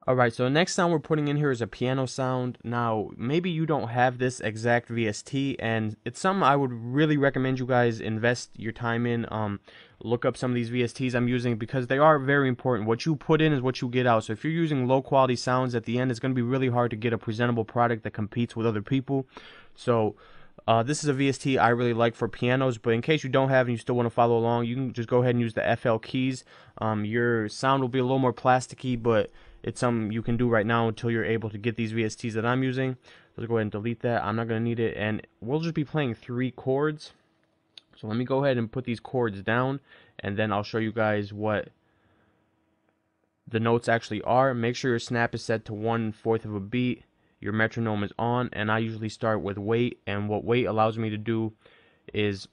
Alright, so the next sound we're putting in here is a piano sound. Now, maybe you don't have this exact VST, and it's something I would really recommend you guys invest your time in. Look up some of these VSTs I'm using because they are very important. What you put in is what you get out. So if you're using low quality sounds at the end, it's going to be really hard to get a presentable product that competes with other people. So this is a VST I really like for pianos, but in case you don't have and you still want to follow along, you can just go ahead and use the FL keys. Your sound will be a little more plasticky, but it's something you can do right now until you're able to get these VSTs that I'm using. Let's go ahead and delete that. I'm not going to need it, and we'll just be playing 3 chords. So let me go ahead and put these chords down, and then I'll show you guys what the notes actually are. Make sure your snap is set to 1/4 of a beat. Your metronome is on, and I usually start with wait, and what wait allows me to do is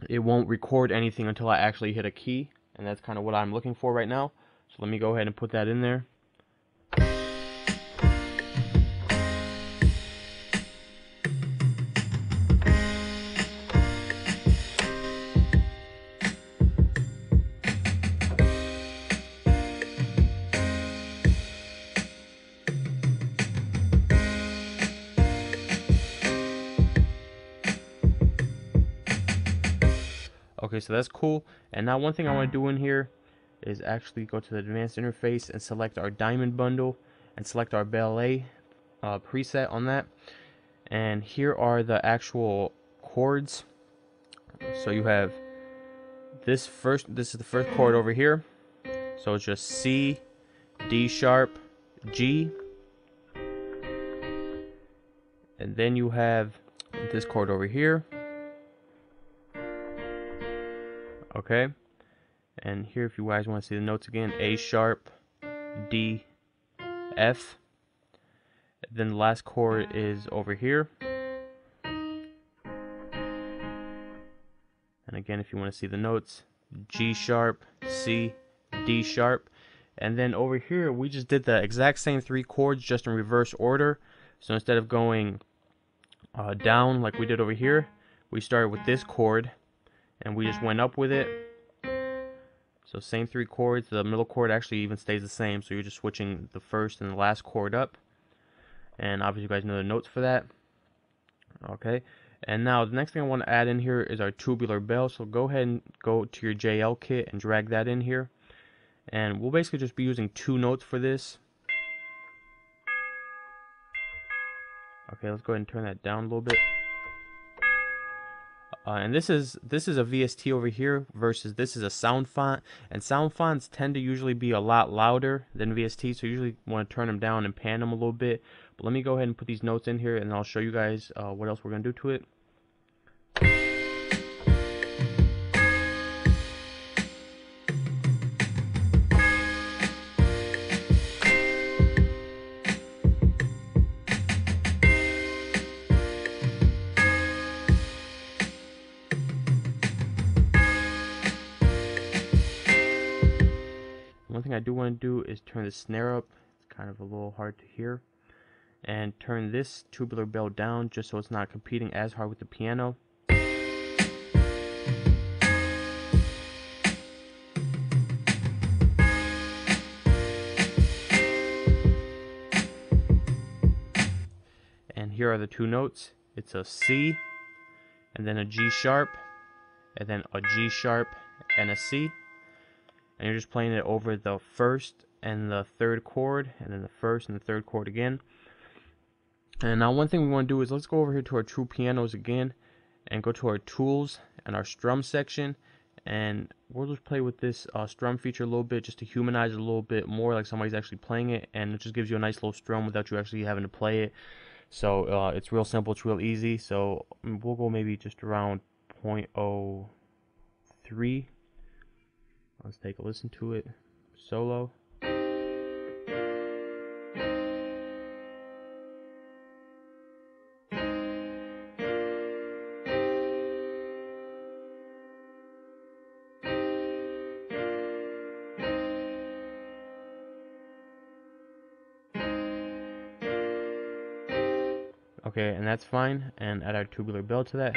it won't record anything until I actually hit a key, and that's kind of what I'm looking for right now. So let me go ahead and put that in there. Okay, so that's cool. And now one thing I want to do in here is actually go to the advanced interface and select our diamond bundle and select our ballet preset on that. And here are the actual chords. So you have this is the first chord over here. So it's just C, D sharp, G, and then you have this chord over here. Okay, and here if you guys want to see the notes again, A sharp, D, F. Then the last chord is over here. And again, if you want to see the notes, G sharp, C, D sharp. And then over here, we just did the exact same 3 chords, just in reverse order. So instead of going down like we did over here, we started with this chord, and we just went up with it. So same 3 chords. The middle chord actually even stays the same, so you're just switching the first and the last chord up. And obviously you guys know the notes for that. Okay, and now the next thing I want to add in here is our tubular bell. So go ahead and go to your JL kit and drag that in here. And we'll basically just be using 2 notes for this. Okay, let's go ahead and turn that down a little bit. And this is a VST over here versus this is a sound font, and sound fonts tend to usually be a lot louder than VST, so you usually want to turn them down and pan them a little bit. But let me go ahead and put these notes in here, and I'll show you guys what else we're gonna do to it. One thing I do want to do is turn the snare up. It's kind of a little hard to hear. And turn this tubular bell down just so it's not competing as hard with the piano. And here are the 2 notes. It's a C, and then a G sharp, and then a G sharp, and a C. And you're just playing it over the first and the third chord, and then the first and the third chord again. And now one thing we want to do is let's go over here to our true pianos again and go to our tools and our strum section, and we'll just play with this strum feature a little bit just to humanize it a little bit more like somebody's actually playing it, and it just gives you a nice little strum without you actually having to play it. So it's real simple, it's real easy. So we'll go maybe just around 0.03. Let's take a listen to it solo. Okay, and that's fine. And add our tubular bell to that.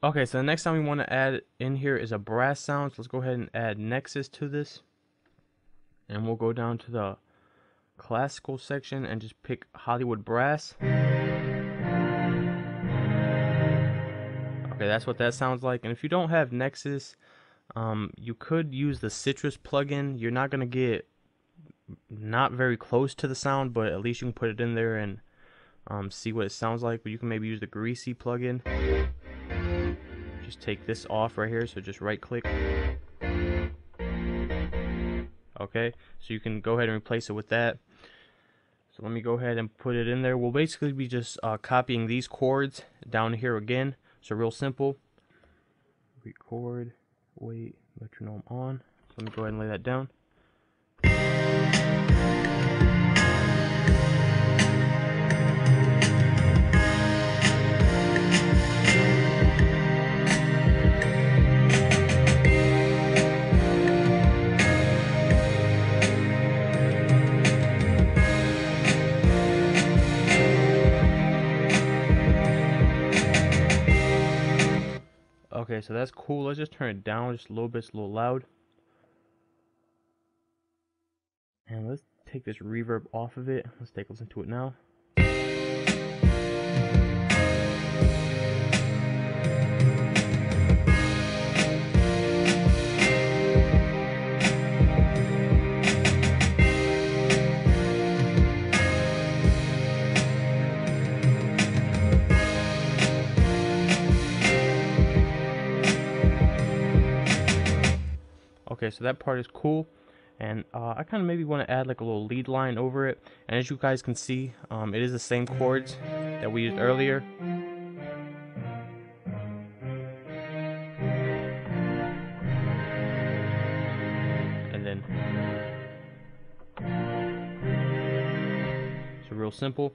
Okay, so the next time we want to add in here is a brass sound. So let's go ahead and add Nexus to this. And we'll go down to the classical section and just pick Hollywood Brass. Okay, that's what that sounds like. And if you don't have Nexus, you could use the Citrus plugin. You're not gonna get not very close to the sound, but at least you can put it in there and see what it sounds like. But you can maybe use the Greasy plugin. Just take this off right here, so just right click. Okay, so you can go ahead and replace it with that. So let me go ahead and put it in there. We'll basically be just copying these chords down here again. So real simple. Record, wait, metronome on. So let me go ahead and lay that down. Okay, so that's cool. Let's just turn it down just a little bit. It's a little loud. And let's take this reverb off of it. Let's take a listen to it now. Okay, so that part is cool. And I kind of maybe want to add like a little lead line over it. And as you guys can see, it is the same chords that we used earlier. And then, so real simple.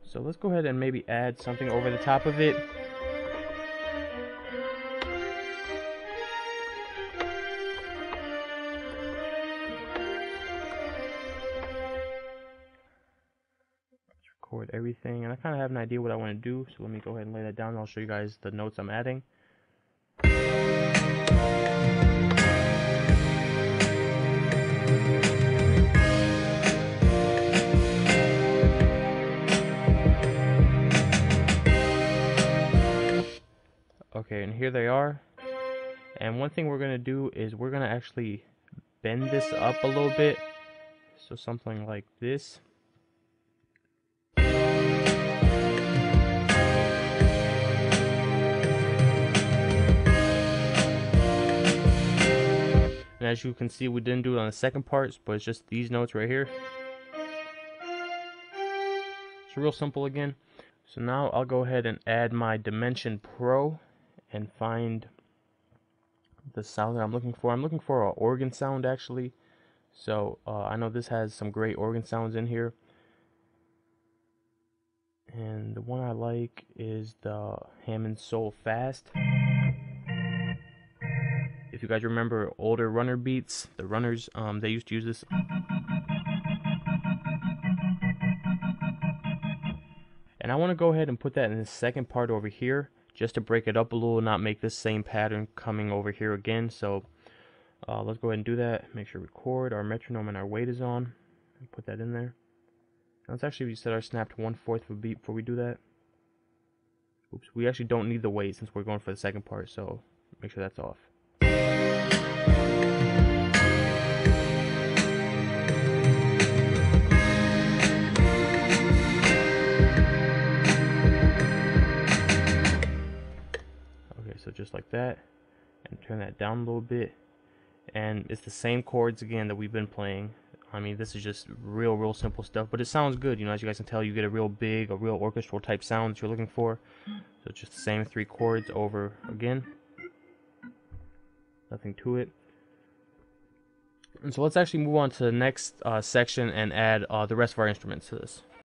So let's go ahead and maybe add something over the top of it. Record everything, and I kind of have an idea what I want to do, so let me go ahead and lay that down and I'll show you guys the notes I'm adding. Okay, and here they are. And one thing we're going to do is we're going to actually bend this up a little bit, so something like this. And as you can see, we didn't do it on the second part, but it's just these notes right here. It's real simple again. So now I'll go ahead and add my Dimension Pro and find the sound that I'm looking for. I'm looking for an organ sound actually. So I know this has some great organ sounds in here. And the one I like is the Hammond Soul Fast. If you guys remember older runner beats, the runners, they used to use this. And I want to go ahead and put that in the second part over here, just to break it up a little, not make this same pattern coming over here again. So let's go ahead and do that. Make sure record, our metronome and our weight is on. And put that in there. Let's actually set our snap to 1/4 of a beat before we do that. Oops, we actually don't need the weight since we're going for the second part, so make sure that's off. Okay, so just like that, and turn that down a little bit, and it's the same chords again that we've been playing. I mean, this is just real simple stuff, but it sounds good. You know, as you guys can tell, you get a real big, a real orchestral type sound that you're looking for. So it's just the same 3 chords over again. Nothing to it. And so let's actually move on to the next section and add the rest of our instruments to this.